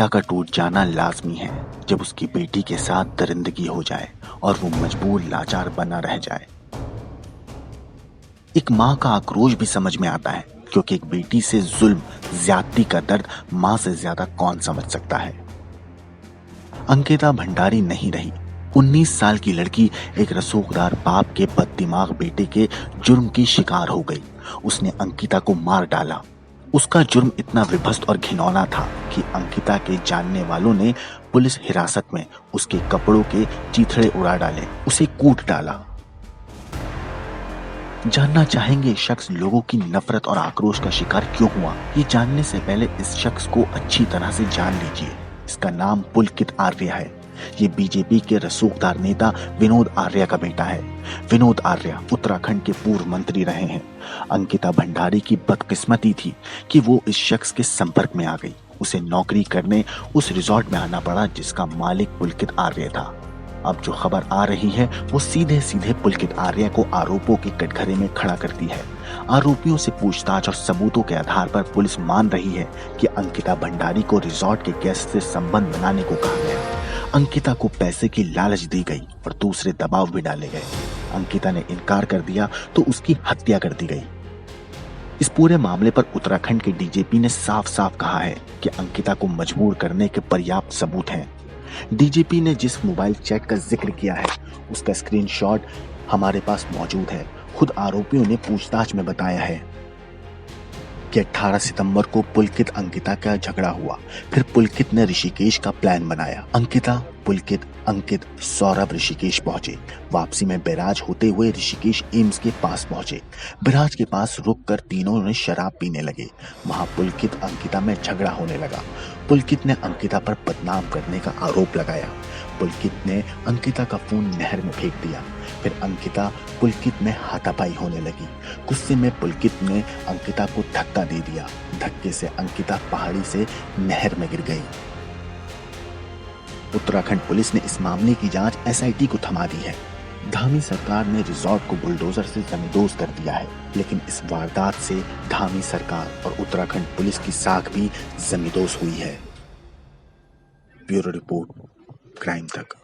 अंकिता का टूट जाना लाजमी है जब उसकी बेटी के साथ दरिंदगी हो जाए और वो मजबूर लाचार बना रह जाए। एक माँ का आक्रोश भी समझ में आता है, क्योंकि एक बेटी से जुल्म ज्यादती का दर्द माँ से ज्यादा कौन समझ सकता है। अंकिता भंडारी नहीं रही। 19 साल की लड़की एक रसूखदार बाप के बददिमाग बेटे के जुर्म की शिकार हो गई। उसने अंकिता को मार डाला। उसका जुर्म इतना विभत्स और घिनौना था कि अंकिता के जानने वालों ने पुलिस हिरासत में उसके कपड़ों के चीथड़े उड़ा डाले, उसे कूट डाला। जानना चाहेंगे शख्स लोगों की नफरत और आक्रोश का शिकार क्यों हुआ? ये जानने से पहले इस शख्स को अच्छी तरह से जान लीजिए। इसका नाम पुलकित आर्य है। ये बीजेपी के रसूखदार नेता विनोद आर्य का बेटा है। विनोद आर्य उत्तराखंड के पूर्व मंत्री रहे हैं। अंकिता भंडारी की बदकिस्मती थी कि वो इस शख्स के संपर्क में आ गई। उसे नौकरी करने उस रिजॉर्ट में आना पड़ा जिसका मालिक पुलकित आर्य था। अब जो खबर आ रही है वो सीधे सीधे पुलकित आर्य को आरोपों के कटघरे में खड़ा करती है। आरोपियों से पूछताछ और सबूतों के आधार पर पुलिस मान रही है कि अंकिता भंडारी को रिजॉर्ट के गेस्ट से संबंध बनाने को कहा गया। अंकिता को पैसे की लालच दी गई और दूसरे दबाव भी डाले गए। अंकिता ने इनकार कर दिया तो उसकी हत्या कर दी गई। इस पूरे मामले पर उत्तराखंड के डीजीपी ने साफ साफ कहा है कि अंकिता को मजबूर करने के पर्याप्त सबूत हैं। डीजीपी ने जिस मोबाइल चैट का जिक्र किया है उसका स्क्रीनशॉट हमारे पास मौजूद है। खुद आरोपियों ने पूछताछ में बताया है कि 18 सितंबर को पुलकित अंकिता का झगड़ा हुआ। फिर पुलकित ने ऋषिकेश का प्लान बनाया। अंकिता, पुलकित, अंकित, सौरभ ऋषिकेश पहुंचे। वापसी में बैराज होते हुए ऋषिकेश एम्स के पास पहुंचे। बैराज के पास रुककर तीनों ने शराब पीने लगे। वहां पुलकित अंकिता में झगड़ा होने लगा। पुलकित ने अंकिता पर बदनाम करने का आरोप लगाया। पुलकित ने अंकिता का फोन नहर में फेंक दिया। फिर अंकिता पुलकित में हाथापाई होने लगी। गुस्से में पुलकित ने अंकिता को धक्का दे दिया। धक्के से अंकिता पहाड़ी से नहर में गिर गई। उत्तराखंड पुलिस ने इस मामले की जांच एसआईटी को थमा दी है। धामी सरकार ने रिजॉर्ट को बुलडोजर से जमींदोज कर दिया है, लेकिन इस वारदात से धामी सरकार और उत्तराखंड पुलिस की साख भी जमींदोज हुई है। ब्यूरो रिपोर्ट, क्राइम तक।